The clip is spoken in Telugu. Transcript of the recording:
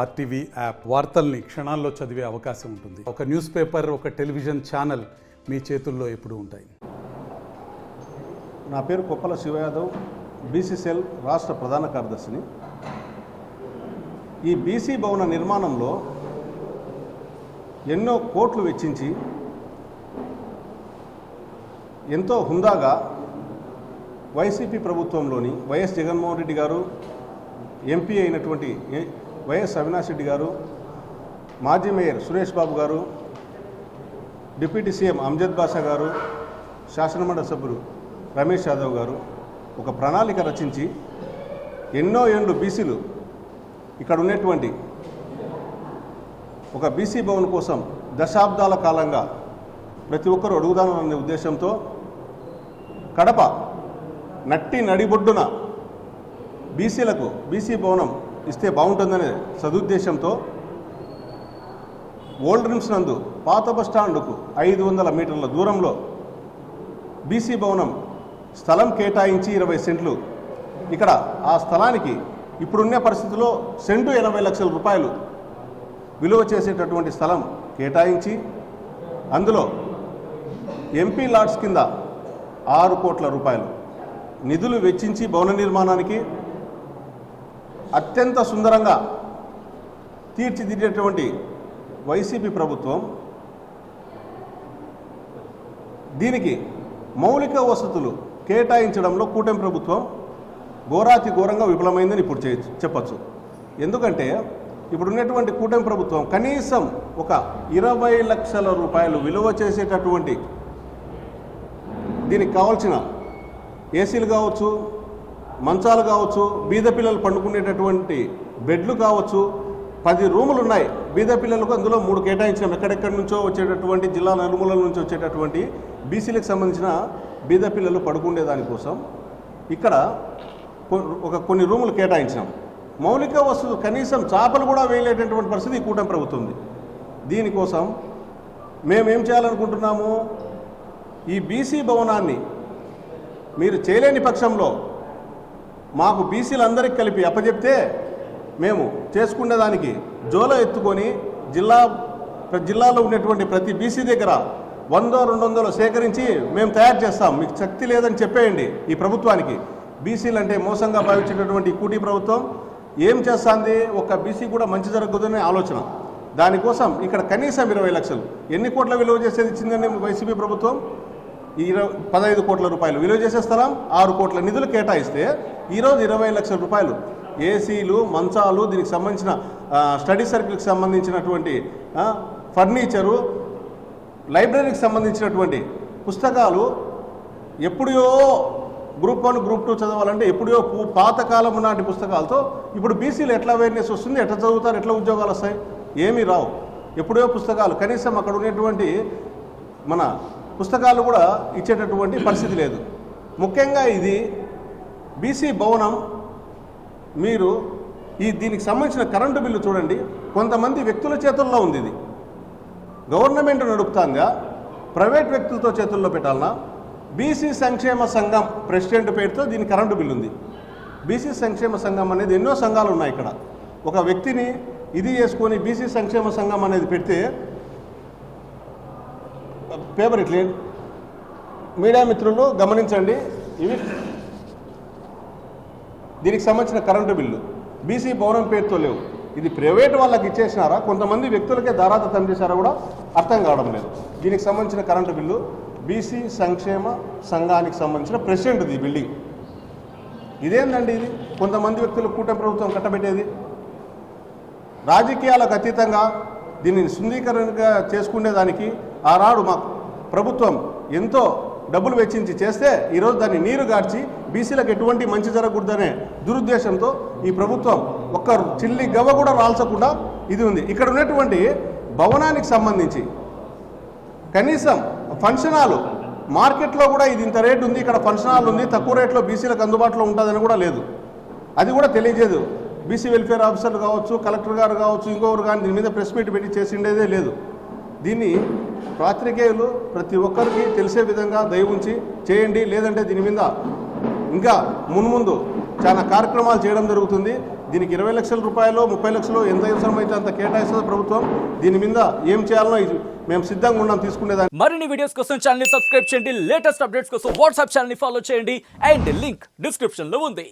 ఆర్టీవీ యాప్ వార్తల్ని క్షణాల్లో చదివే అవకాశం ఉంటుంది. ఒక న్యూస్ పేపర్, ఒక టెలివిజన్ ఛానల్ మీ చేతుల్లో ఎప్పుడూ ఉంటాయి. నా పేరు కొప్పల శివయాదవ్, బీసీసీఎల్ రాష్ట్ర ప్రధాన కార్యదర్శిని. ఈ బీసీ భవన నిర్మాణంలో ఎన్నో కోట్లు వెచ్చించి ఎంతో హుందాగా వైసీపీ ప్రభుత్వంలోని వైఎస్ జగన్మోహన్ రెడ్డి గారు, ఎంపీ అయినటువంటి వైఎస్ అవినాష్ రెడ్డి గారు, మాజీ మేయర్ సురేష్ బాబు గారు, డిప్యూటీ సీఎం అమ్జద్ బాషా గారు, శాసనమండలి సభ్యులు రమేష్ యాదవ్ గారు ఒక ప్రణాళిక రచించి ఎన్నో ఏళ్ళు బీసీలు ఇక్కడ ఉన్నటువంటి ఒక బీసీ భవన్ కోసం దశాబ్దాల కాలంగా ప్రతి ఒక్కరూ అడుగుదామనే ఉద్దేశంతో కడప నడిబొడ్డున బీసీలకు బీసీ భవనం ఇస్తే బాగుంటుందనే సదుద్దేశంతో ఓల్డ్ రిమ్స్ నందు పాత బస్టాండుకు 500 మీటర్ల దూరంలో బీసీ భవనం స్థలం కేటాయించి 20 సెంట్లు. ఇక్కడ ఆ స్థలానికి ఇప్పుడున్న పరిస్థితుల్లో సెంటు 80 లక్షల రూపాయలు విలువ చేసేటటువంటి స్థలం కేటాయించి అందులో ఎంపీ లాట్స్ కింద 6 కోట్ల రూపాయలు నిధులు వెచ్చించి భవన నిర్మాణానికి అత్యంత సుందరంగా తీర్చిదిద్దేటువంటి వైసీపీ ప్రభుత్వం దీనికి మౌలిక వసతులు కేటాయించడంలో కూటమి ప్రభుత్వం ఘోరాతి ఘోరంగా విఫలమైందని ఇప్పుడు చెప్పచ్చు. ఎందుకంటే ఇప్పుడున్నటువంటి కూటమి ప్రభుత్వం కనీసం ఒక 20 లక్షల రూపాయలు విలువ చేసేటటువంటి దీనికి కావాల్సిన ఏసీలు కావచ్చు, మంచాలు కావచ్చు, బీద పిల్లలు పండుకునేటటువంటి బెడ్లు కావచ్చు, 10 రూములు ఉన్నాయి బీద పిల్లలకు. అందులో 3 కేటాయించినాం. ఎక్కడెక్కడి నుంచో వచ్చేటటువంటి జిల్లా నలుమూలల నుంచి వచ్చేటటువంటి బీసీలకు సంబంధించిన బీద పిల్లలు పడుకునే దానికోసం ఇక్కడ కొన్ని రూములు కేటాయించినాం. మౌలిక వసతులు కనీసం చాపలు కూడా వేయలేటటువంటి పరిస్థితి ఈ కూటమి ప్రభుత్వం ఉంది. దీనికోసం మేమేం చేయాలనుకుంటున్నాము, ఈ బీసీ భవనాన్ని మీరు చేయలేని పక్షంలో మాకు బీసీలందరికీ కలిపి అప్పచెప్తే మేము చేసుకునేదానికి జోల ఎత్తుకొని జిల్లాలో ఉన్నటువంటి ప్రతి బీసీ దగ్గర 100-200 సేకరించి మేము తయారు చేస్తాం. మీకు శక్తి లేదని చెప్పేయండి ఈ ప్రభుత్వానికి. బీసీలు అంటే మోసంగా భావించేటటువంటి కూటీ ప్రభుత్వం ఏం చేస్తుంది, ఒక్క బీసీ కూడా మంచి జరగదనే ఆలోచన. దానికోసం ఇక్కడ కనీసం 20 లక్షలు ఎన్ని కోట్ల విలువ చేసేది ఇచ్చిందండి వైసీపీ ప్రభుత్వం? 15 కోట్ల రూపాయలు విలువ చేసే స్థలం 6 కోట్ల నిధులు కేటాయిస్తే ఈరోజు 20 లక్షల రూపాయలు ఏసీలు, మంచాలు, దీనికి సంబంధించిన స్టడీ సర్కిల్కి సంబంధించినటువంటి ఫర్నిచరు, లైబ్రరీకి సంబంధించినటువంటి పుస్తకాలు ఎప్పుడో గ్రూప్ 1, గ్రూప్ 2 చదవాలంటే ఎప్పుడో పాతకాలం నాటి పుస్తకాలతో ఇప్పుడు బీసీలు ఎట్లా అవేర్నెస్ వస్తుంది, ఎట్లా చదువుతారు, ఎట్లా ఉద్యోగాలు వస్తాయి? ఏమీ రావు. ఎప్పుడో పుస్తకాలు కనీసం అక్కడ ఉన్నటువంటి మన పుస్తకాలు కూడా ఇచ్చేటటువంటి పరిస్థితి లేదు. ముఖ్యంగా ఇది బీసీ భవనం మీరు దీనికి సంబంధించిన కరెంటు బిల్లు చూడండి, కొంతమంది వ్యక్తుల చేతుల్లో ఉంది. ఇది గవర్నమెంట్ నడుపుతాంగా ప్రైవేట్ వ్యక్తులతో చేతుల్లో పెట్టాలన్నా? బీసీ సంక్షేమ సంఘం ప్రెసిడెంట్ పేరుతో దీని కరెంటు బిల్లు ఉంది. బీసీ సంక్షేమ సంఘం అనేది ఎన్నో సంఘాలు ఉన్నాయి. ఇక్కడ ఒక వ్యక్తిని ఇది చేసుకొని బీసీ సంక్షేమ సంఘం అనేది పెడితే పేపర్ ఇట్లే మీడియా మిత్రులు గమనించండి. ఇవి దీనికి సంబంధించిన కరెంటు బిల్లు బీసీ భవనం పేరుతో లేవు. ఇది ప్రైవేట్ వాళ్ళకి ఇచ్చేసినారా, కొంతమంది వ్యక్తులకే దారాదత్తం చేశారా కూడా అర్థం కావడం లేదు. దీనికి సంబంధించిన కరెంటు బిల్లు బీసీ సంక్షేమ సంఘానికి సంబంధించిన ప్రెసిడెంట్ది ఈ బిల్డింగ్. ఇదేందండి ఇది? కొంతమంది వ్యక్తులు కూటమి ప్రభుత్వం కట్టబెట్టేది. రాజకీయాలకు అతీతంగా దీనిని శుద్ధీకరణగా చేసుకునేదానికి ఆనాడు మా ప్రభుత్వం ఎంతో డబ్బులు వెచ్చించి చేస్తే ఈరోజు దాన్ని నీరు గార్చి బీసీలకు ఎటువంటి మంచి జరగకూడదనే దురుద్దేశంతో ఈ ప్రభుత్వం ఒక్క చిల్లి గవ్వ కూడా రాల్చకుండా ఇది ఉంది. ఇక్కడ ఉన్నటువంటి భవనానికి సంబంధించి కనీసం ఫంక్షన్ హాల్ మార్కెట్లో కూడా ఇది ఇంత రేటు ఉంది, ఇక్కడ ఫంక్షన్ హాల్ ఉంది, తక్కువ రేట్లో బీసీలకు అందుబాటులో ఉంటుందని కూడా లేదు. అది కూడా తెలియజేయదు. బీసీ వెల్ఫేర్ ఆఫీసర్లు కావచ్చు, కలెక్టర్ గారు కావచ్చు, ఇంకొకరు కానీ దీని మీద ప్రెస్ మీట్ పెట్టి చేసిండేదే లేదు. దీన్ని పాత్రికేయులు ప్రతి ఒక్కరికి తెలిసే విధంగా దయ ఉంచి చేయండి. లేదంటే దీని మీద ఇంకా మున్ముందు చాలా కార్యక్రమాలు చేయడం జరుగుతుంది. దీనికి 20 లక్షల రూపాయలు 30 లక్షలు ఎంత అవసరమైతే అంత కేటాయిస్తుంది ప్రభుత్వం. దీని మీద ఏం చేయాలనో మేము సిద్ధంగా ఉన్నాం తీసుకునేదాన్ని. మరిన్ని వీడియోస్ కోసం ఛానల్ ని సబ్స్క్రైబ్ చేయండి, లేటెస్ట్ అప్డేట్స్ కోసం వాట్సాప్ ఛానల్ ని ఫాలో చేయండి అండ్ లింక్ డిస్క్రిప్షన్ లో ఉంది.